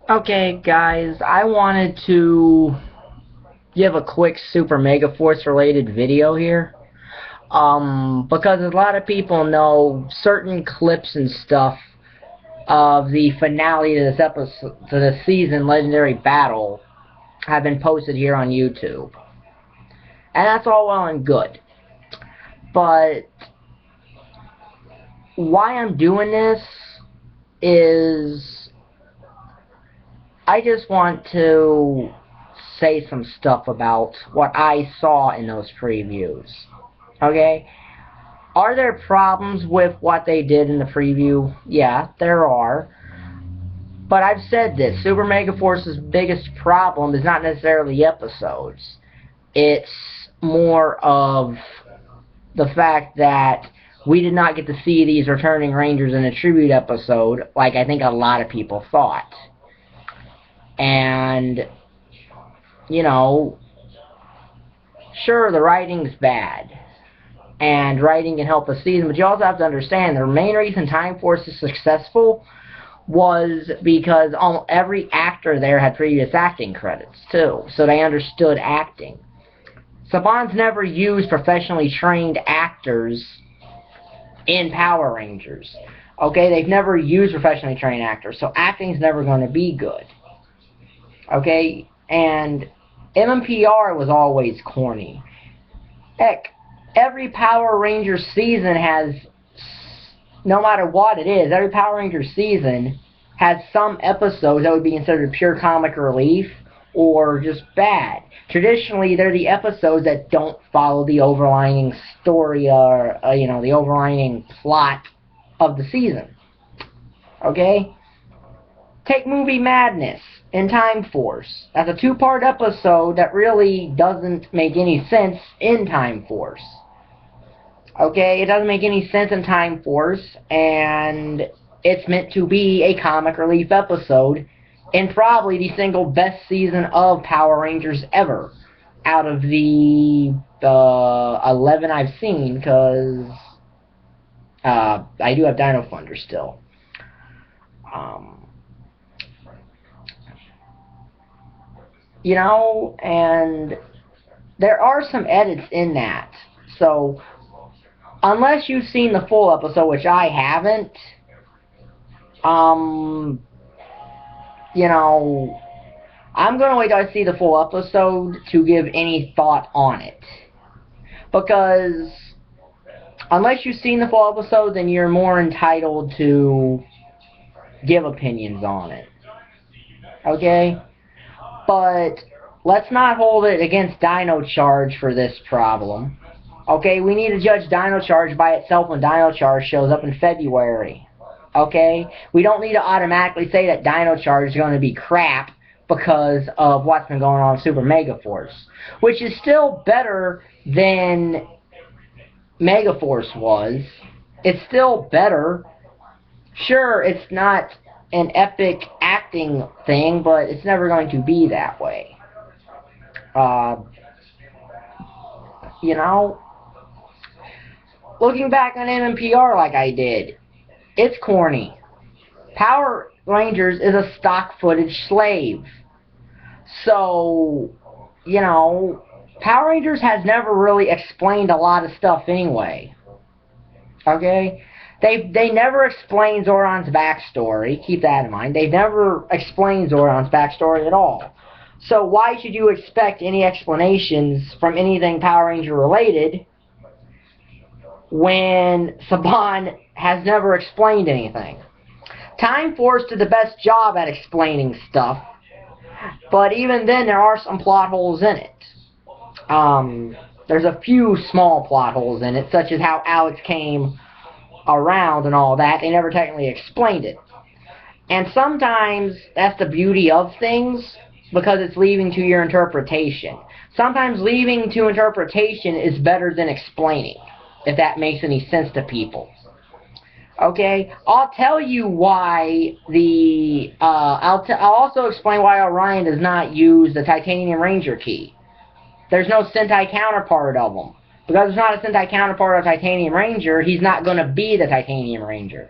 Okay, guys, I wanted to give a quick Super Megaforce related video here. Because a lot of people know certain clips and stuff of the finale to this episode, to the season Legendary Battle, have been posted here on YouTube. And that's all well and good. But why I'm doing this is I just want to say some stuff about what I saw in those previews. Okay? Are there problems with what they did in the preview? Yeah, there are. But I've said this, Super Megaforce's biggest problem is not necessarily episodes. It's more of the fact that we did not get to see these returning Rangers in a tribute episode like I think a lot of people thought. And, you know, sure, the writing's bad. And writing can help a season, but you also have to understand the main reason Time Force is successful was because almost every actor there had previous acting credits too, so they understood acting. Saban's never used professionally trained actors in Power Rangers. Okay, they've never used professionally trained actors, so acting's never going to be good. Okay, and MMPR was always corny. Heck, every Power Ranger season has, no matter what it is, every Power Ranger season has some episodes that would be considered pure comic relief or just bad. Traditionally, they're the episodes that don't follow the overlying story or, the overlying plot of the season. Okay? Take Movie Madness in Time Force. That's a two-part episode that really doesn't make any sense in Time Force. Okay, it doesn't make any sense in Time Force, and it's meant to be a comic relief episode in probably the single best season of Power Rangers ever out of the 11 I've seen, because I do have Dino Thunder still. And there are some edits in that, so unless you've seen the full episode, which I haven't, I'm going to wait till I see the full episode to give any thought on it. Because unless you've seen the full episode, then you're more entitled to give opinions on it. Okay? But let's not hold it against Dino Charge for this problem. Okay, we need to judge Dino Charge by itself when Dino Charge shows up in February. Okay? We don't need to automatically say that Dino Charge is going to be crap because of what's been going on with Super Megaforce. Which is still better than Megaforce was. It's still better. Sure, it's not an epic acting thing, but it's never going to be that way. Looking back on MMPR like I did, it's corny. Power Rangers is a stock footage slave. So, Power Rangers has never really explained a lot of stuff anyway. Okay? They never explain Zoran's backstory. Keep that in mind. They've never explained Zoran's backstory at all. So why should you expect any explanations from anything Power Ranger related when Saban has never explained anything? Time Force did the best job at explaining stuff, but even then there are some plot holes in it. There's a few small plot holes in it, such as how Alex came around and all that. They never technically explained it. And sometimes that's the beauty of things, because it's leaving to your interpretation. Sometimes leaving to interpretation is better than explaining, if that makes any sense to people. Okay, I'll tell you why I'll also explain why Orion does not use the Titanium Ranger key. There's no Sentai counterpart of him. Because there's not a Sentai counterpart of Titanium Ranger, he's not going to be the Titanium Ranger.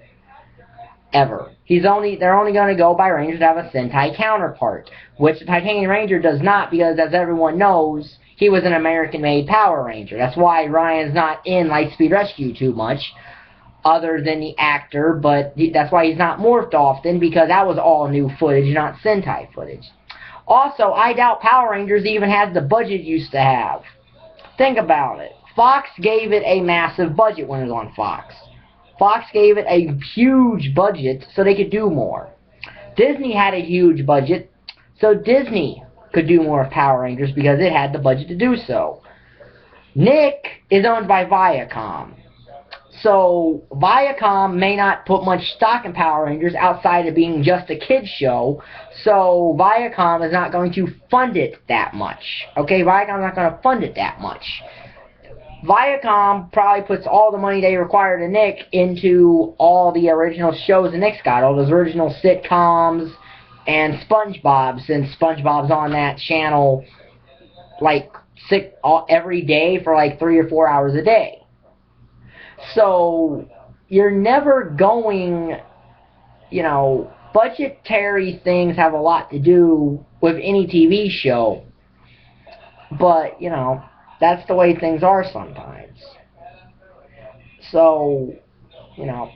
ever. They're only going to go by Rangers that have a Sentai counterpart, which the Titanium Ranger does not, because as everyone knows, he was an American-made Power Ranger. That's why Ryan's not in Lightspeed Rescue too much, other than the actor, but that's why he's not morphed often, because that was all new footage, not Sentai footage. Also, I doubt Power Rangers even has the budget it used to have. Think about it. Fox gave it a massive budget when it was on Fox. Fox gave it a huge budget so they could do more. Disney had a huge budget, so Disney could do more of Power Rangers because it had the budget to do so. Nick is owned by Viacom. So Viacom may not put much stock in Power Rangers outside of being just a kid's show, so Viacom is not going to fund it that much. Okay, Viacom's not going to fund it that much. Viacom probably puts all the money they require to Nick into all the original shows that Nick's got, all those original sitcoms and SpongeBob, since SpongeBob's on that channel like every day for like 3 or 4 hours a day. So you're never going, you know, budgetary things have a lot to do with any TV show, but, you know, that's the way things are sometimes. So, you know,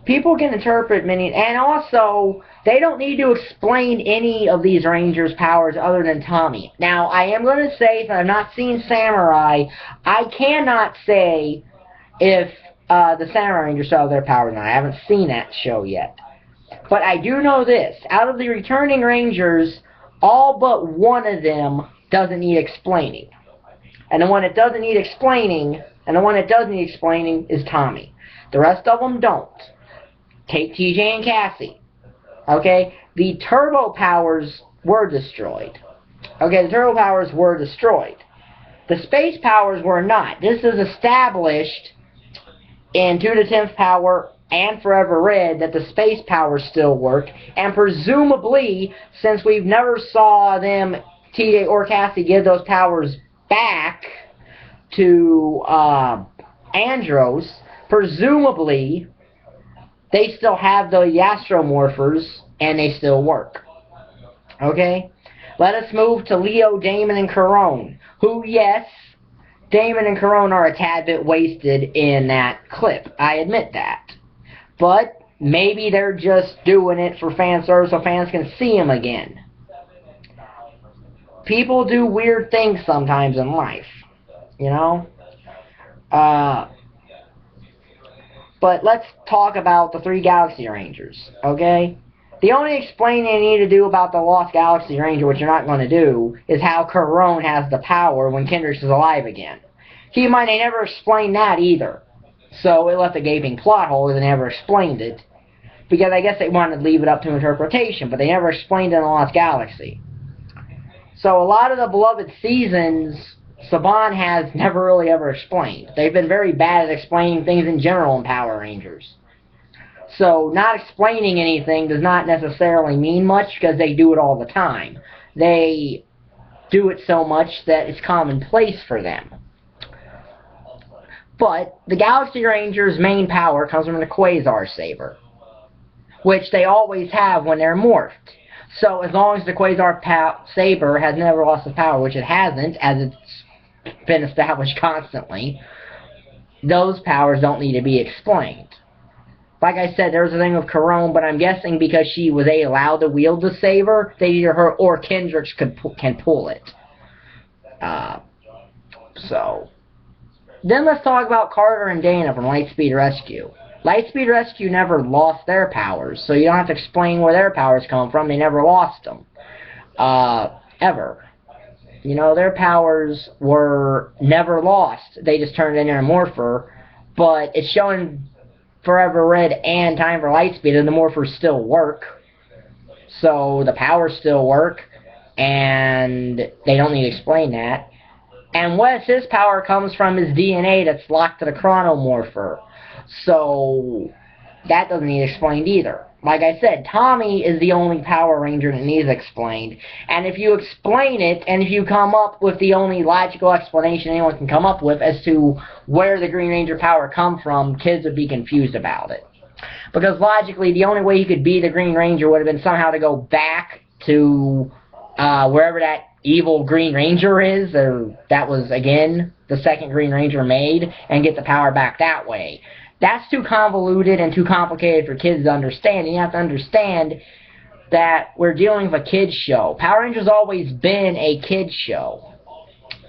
people can interpret many, and also, they don't need to explain any of these Rangers' powers other than Tommy. Now, I am going to say, that I've not seen Samurai, I cannot say if the Samurai Rangers still have their powers or not. I haven't seen that show yet. But I do know this. Out of the returning Rangers, all but one of them doesn't need explaining. And the one that doesn't need explaining, and the one that does need explaining is Tommy. The rest of them don't. Take TJ and Cassie. Okay? The turbo powers were destroyed. Okay, the turbo powers were destroyed. The space powers were not. This is established in 2 to the 10th power and Forever Red that the space powers still work, and presumably, since we've never saw them, TJ or Cassie, give those powers back to Andros, presumably they still have the Astromorphers and they still work. Okay? Let us move to Leo, Damon, and Corone, who, yes, Damon and Corone are a tad bit wasted in that clip. I admit that. But maybe they're just doing it for fan service so fans can see them again. People do weird things sometimes in life, you know? But let's talk about the 3 Galaxy Rangers, okay? The only explaining you need to do about the Lost Galaxy Ranger, which you're not going to do, is how Corone has the power when Kendricks is alive again. Keep in mind, they never explained that either. So it left a gaping plot hole and they never explained it. Because I guess they wanted to leave it up to interpretation, but they never explained it in the Lost Galaxy. So a lot of the beloved seasons, Saban has never really ever explained. They've been very bad at explaining things in general in Power Rangers. So not explaining anything does not necessarily mean much because they do it all the time. They do it so much that it's commonplace for them. But the Galaxy Rangers' main power comes from the Quasar Saber, which they always have when they're morphed. So as long as the Quasar Saber has never lost its power, which it hasn't, as it's been established constantly, those powers don't need to be explained. Like I said, there's a thing with Corone, but I'm guessing because she was allowed to wield the saber, that either her or Kendricks can pull it. Then let's talk about Carter and Dana from Lightspeed Rescue. Lightspeed Rescue never lost their powers, so you don't have to explain where their powers come from. They never lost them. Ever. You know, their powers were never lost. They just turned into a Morpher, but it's showing Forever Red and Time for Lightspeed, and the Morphers still work. So the powers still work, and they don't need to explain that. And Wes, his power comes from his DNA that's locked to the Chronomorpher. So that doesn't need explained either. Like I said, Tommy is the only Power Ranger that needs explained. And if you explain it, and if you come up with the only logical explanation anyone can come up with as to where the Green Ranger power come from, kids would be confused about it. Because logically, the only way he could be the Green Ranger would have been somehow to go back to wherever that evil Green Ranger is, or that was, again, the second Green Ranger made, and get the power back that way. That's too convoluted and too complicated for kids to understand. And you have to understand that we're dealing with a kid's show. Power Rangers always been a kid's show.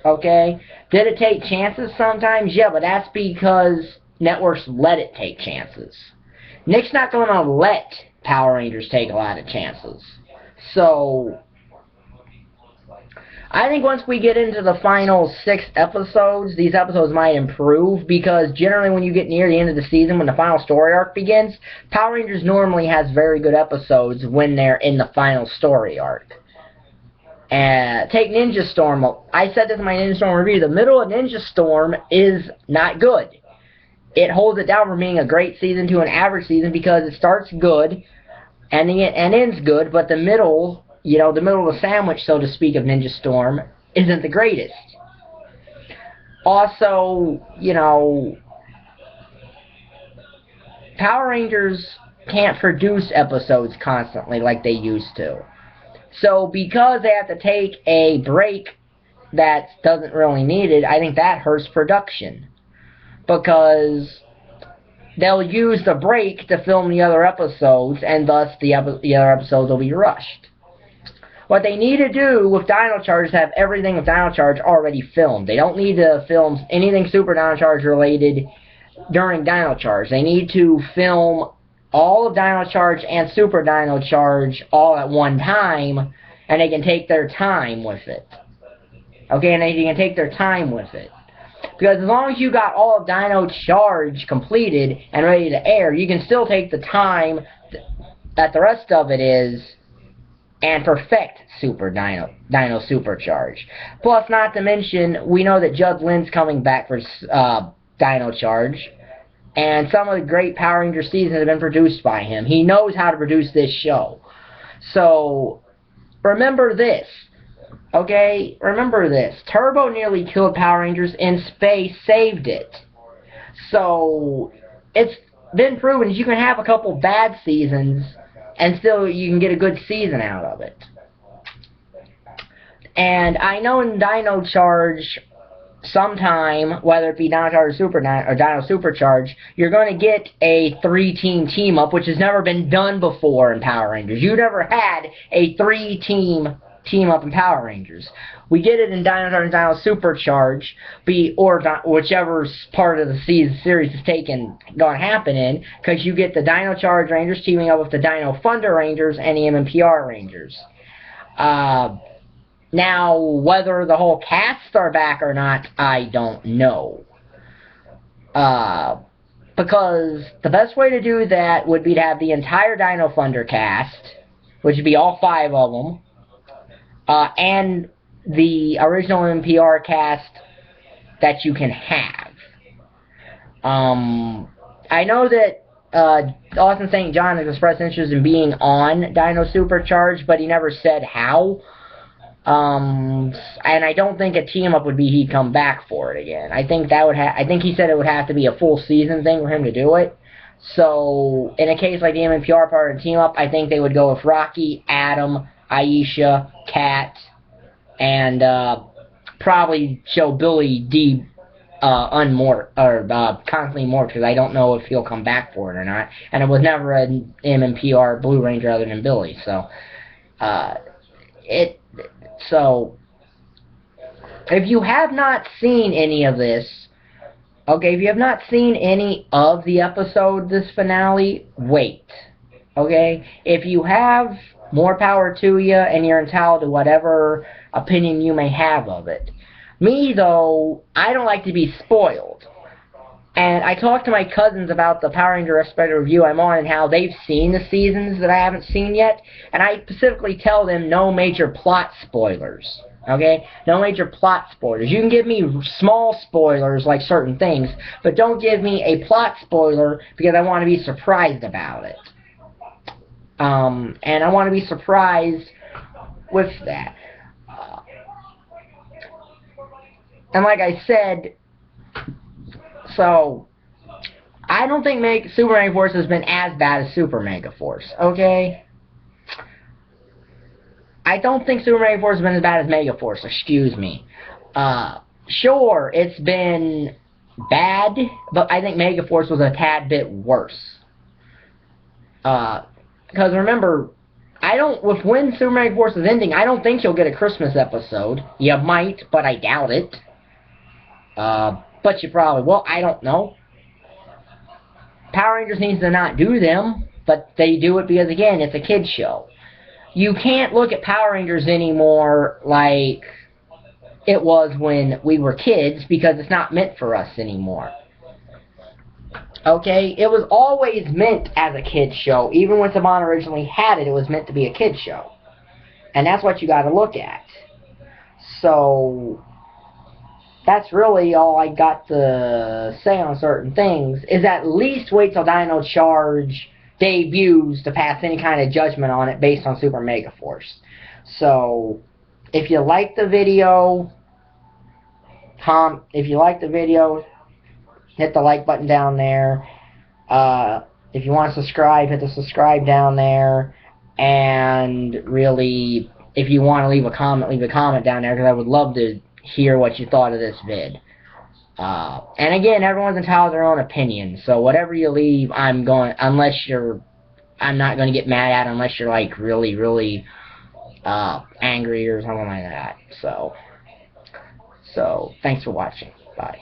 Okay? Did it take chances sometimes? Yeah, but that's because networks let it take chances. Nick's not going to let Power Rangers take a lot of chances. So, I think once we get into the final 6 episodes, these episodes might improve, because generally when you get near the end of the season, when the final story arc begins, Power Rangers normally has very good episodes when they're in the final story arc. Take Ninja Storm. I said this in my Ninja Storm review. The middle of Ninja Storm is not good. It holds it down from being a great season to an average season because it starts good and ends good, but the middle, you know, the middle of the sandwich, so to speak, of Ninja Storm isn't the greatest. Also, you know, Power Rangers can't produce episodes constantly like they used to. So because they have to take a break that doesn't really need it, I think that hurts production. Because they'll use the break to film the other episodes, and thus the other episodes will be rushed. What they need to do with Dino Charge is have everything with Dino Charge already filmed. They don't need to film anything Super Dino Charge related during Dino Charge. They need to film all of Dino Charge and Super Dino Charge all at one time, and they can take their time with it. Okay, and they can take their time with it. Because as long as you got all of Dino Charge completed and ready to air, you can still take the time that the rest of it is and perfect Super Dino Supercharge. Plus, not to mention, we know that Judd Lynn's coming back for Dino Charge, and some of the great Power Ranger seasons have been produced by him. He knows how to produce this show. So, remember this. Okay, remember this. Turbo nearly killed Power Rangers, and Space saved it. So, it's been proven that you can have a couple bad seasons, and still you can get a good season out of it. And I know in Dino Charge, sometime, whether it be Dino Charge or Dino Supercharge, you're going to get a 3-team team-up, which has never been done before in Power Rangers. You never had a 3-team team-up in Power Rangers. We get it in Dino Charge and Dino Supercharge, or whichever part of the series is going to happen in, because you get the Dino Charge Rangers teaming up with the Dino Thunder Rangers and the MMPR Rangers. Now, whether the whole cast are back or not, I don't know. Because the best way to do that would be to have the entire Dino Thunder cast, which would be all 5 of them, and the original NPR cast that you can have. I know that Austin St. John has expressed interest in being on Dino Supercharge, but he never said how. And I don't think a team-up would be he'd come back for it again. I think he said it would have to be a full season thing for him to do it. So, in a case like the MMPR part of the team-up, I think they would go with Rocky, Adam, Aisha, Kat, and probably show Billy D constantly morphed, because I don't know if he'll come back for it or not. And it was never an MMPR Blue Ranger other than Billy. So, So, if you have not seen any of this, okay, if you have not seen any of the episode, this finale, wait, okay? If you have, more power to you, and you're entitled to whatever opinion you may have of it. Me, though, I don't like to be spoiled. And I talked to my cousins about the Power Ranger Retrospective review I'm on and how they've seen the seasons that I haven't seen yet. And I specifically tell them no major plot spoilers. Okay? No major plot spoilers. You can give me small spoilers like certain things, but don't give me a plot spoiler because I want to be surprised about it. And I want to be surprised with that. And like I said, so, I don't think Super Megaforce has been as bad as Super Megaforce, okay? I don't think Super Megaforce has been as bad as Megaforce, excuse me. Sure, it's been bad, but I think Megaforce was a tad bit worse. Because remember, when Super Megaforce is ending, I don't think you'll get a Christmas episode. You might, but I doubt it. But you probably will, I don't know. Power Rangers needs to not do them, but they do it because, again, it's a kid's show. You can't look at Power Rangers anymore like it was when we were kids, because it's not meant for us anymore. Okay? It was always meant as a kid's show. Even when Saban originally had it, it was meant to be a kid's show. And that's what you got to look at. So that's really all I got to say on certain things, is at least wait till Dino Charge debuts to pass any kind of judgment on it based on Super Megaforce. So, if you like the video, hit the like button down there. If you want to subscribe, hit the subscribe down there. And really, if you want to leave a comment down there, because I would love to hear what you thought of this vid. And again, everyone's entitled to their own opinion, so whatever you leave, I'm not going to get mad at, unless you're like really, really angry or something like that. So thanks for watching. Bye.